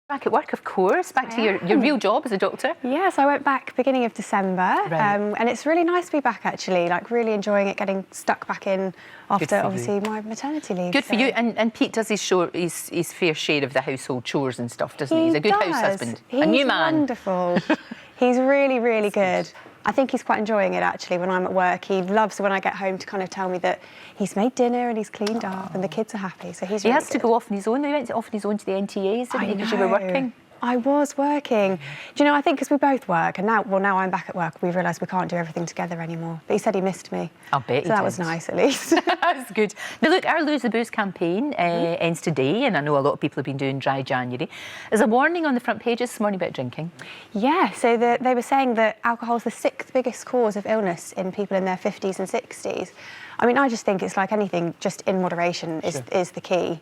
Back at work, of course, back to your real job as a doctor. Yes, I went back beginning of December, and it's really nice to be back actually, like really enjoying it, getting stuck back in after obviously my maternity leave. Good for you. And Pete does his fair share of the household chores and stuff, doesn't he? He's a good house husband. He's a new man. Wonderful. He's really, really good. I think he's quite enjoying it actually when I'm at work. He loves when I get home to kind of tell me that he's made dinner and he's cleaned up and the kids are happy. So he has to go off on his own. He went off on his own to the NTAs, didn't he? Because you were working. I was working. Do you know, I think because we both work, and now I'm back at work, we've realised we can't do everything together anymore. But he said he missed me. I'll bet he did. So that was nice, at least. That's good. Now, look, our Lose the Booze campaign ends today, and I know a lot of people have been doing Dry January. There's a warning on the front pages this morning about drinking. Yeah, so they were saying that alcohol is the 6th biggest cause of illness in people in their 50s and 60s. I mean, I just think it's like anything, just in moderation is the key.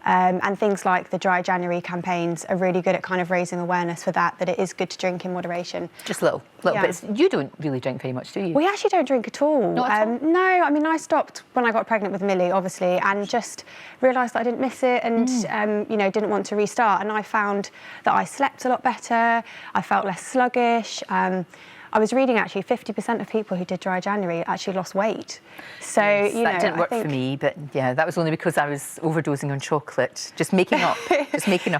And things like the Dry January campaigns are really good at kind of raising awareness for that it is good to drink in moderation. Just little bits. You don't really drink very much, do you? We actually don't drink at all. Not at all? No, I mean, I stopped when I got pregnant with Millie, obviously, and just realised that I didn't miss it and, you know, didn't want to restart. And I found that I slept a lot better, I felt less sluggish. I was reading actually 50% of people who did Dry January actually lost weight. So, yes, you know, that didn't work for me, but yeah, that was only because I was overdosing on chocolate. Just making up,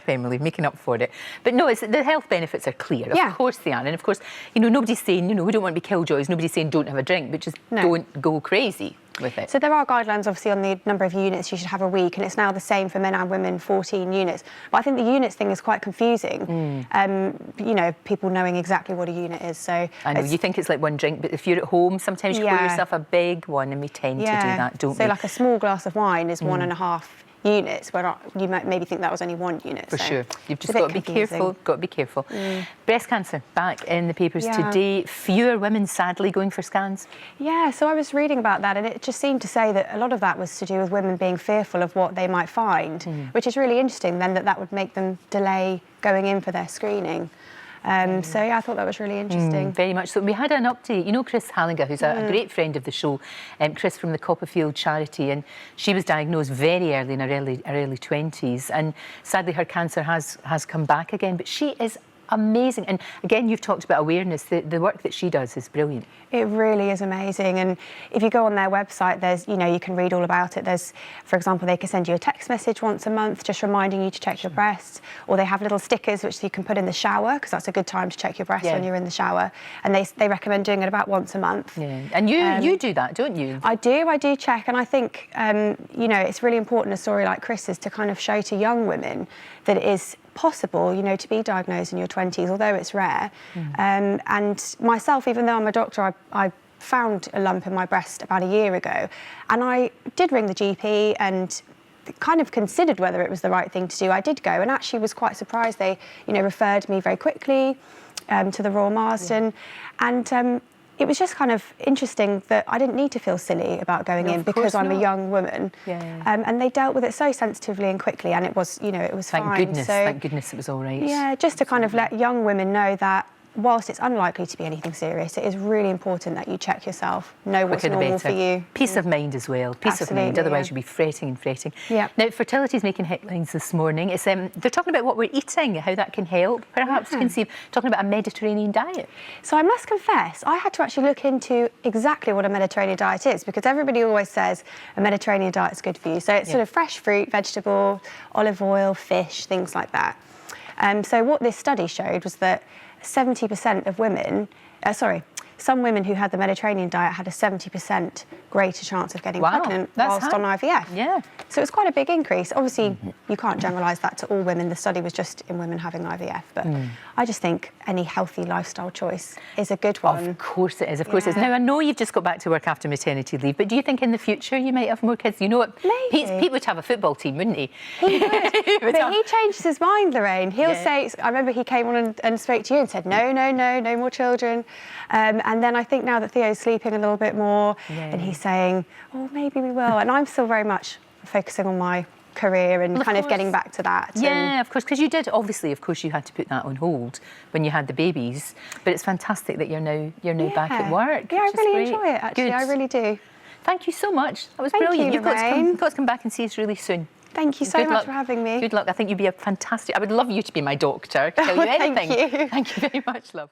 Emily, making up for it. But no, the health benefits are clear. Of course they are. And of course, you know, nobody's saying, you know, we don't want to be killjoys. Nobody's saying don't have a drink, but just don't go crazy with it. So there are guidelines obviously on the number of units you should have a week, and it's now the same for men and women, 14 units. But I think the units thing is quite confusing. You know, people knowing exactly what a unit is. So I know you think it's like one drink, but if you're at home, sometimes you pour yourself a big one, and we tend to do that, don't we? So like a small glass of wine is 1.5 units, where you might maybe think that was only 1 unit. For sure. You've just got to be careful. Got to be careful. Breast cancer back in the papers today. Fewer women, sadly, going for scans. Yeah, so I was reading about that, and it just seemed to say that a lot of that was to do with women being fearful of what they might find, which is really interesting then that would make them delay going in for their screening. So yeah, I thought that was really interesting. Very much so. We had an update. You know Chris Hallinger, who's a great friend of the show, Chris from the Copperfield charity, and she was diagnosed very early in her early 20s, and sadly her cancer has come back again. But she is amazing, and again, you've talked about awareness. The work that she does is brilliant. It really is amazing, and if you go on their website, there's, you know, you can read all about it. There's, for example, they can send you a text message once a month just reminding you to check your breasts, or they have little stickers which you can put in the shower, because that's a good time to check your breasts when you're in the shower, and they recommend doing it about once a month. And you do that, don't you? I do check, and I think you know, it's really important, a story like Chris's, to kind of show to young women that it is possible, you know, to be diagnosed in your 20s, although it's rare. And myself, even though I'm a doctor, I found a lump in my breast about a year ago, and I did ring the GP and kind of considered whether it was the right thing to do. I did go, and actually was quite surprised. They, you know, referred me very quickly to the Royal Marsden, and it was just kind of interesting that I didn't need to feel silly about going in because I'm a young woman. And they dealt with it so sensitively and quickly, and it was, you know, it was fine. Thank goodness it was all right. Yeah, just to kind of let young women know that whilst it's unlikely to be anything serious, it is really important that you check yourself, know what's normal for you. Peace of mind as well. Peace of mind. Otherwise, you'll be fretting and fretting. Now, fertility's making headlines this morning. It's they're talking about what we're eating, how that can help. Perhaps conceive talking about a Mediterranean diet. So I must confess, I had to actually look into exactly what a Mediterranean diet is, because everybody always says a Mediterranean diet is good for you. So it's sort of fresh fruit, vegetable, olive oil, fish, things like that. So what this study showed was that 70% of women, some women who had the Mediterranean diet had a 70% greater chance of getting pregnant whilst on IVF. So it's quite a big increase. Obviously, you can't generalise that to all women. The study was just in women having IVF, but I just think any healthy lifestyle choice is a good one. Of course it is, of course it is. Now, I know you've just got back to work after maternity leave, but do you think in the future you might have more kids? You know what? Pete would have a football team, wouldn't he? He would. But he changed his mind, Lorraine. He'll say, I remember he came on and spoke to you and said, no more children. And then I think now that Theo's sleeping a little bit more, and he's saying, oh, maybe we will. And I'm still very much focusing on my career and kind of getting back to that. Yeah, of course, because you did, obviously, of course, you had to put that on hold when you had the babies. But it's fantastic that you're now back at work. Yeah, I really enjoy it, actually. I really do. Thank you so much. That was brilliant. You've got to come back and see us really soon. Thank you so Good much luck. for having me. Good luck. I think you'd be a fantastic... I would love you to be my doctor. I could tell you anything. Thank you. Thank you very much, love.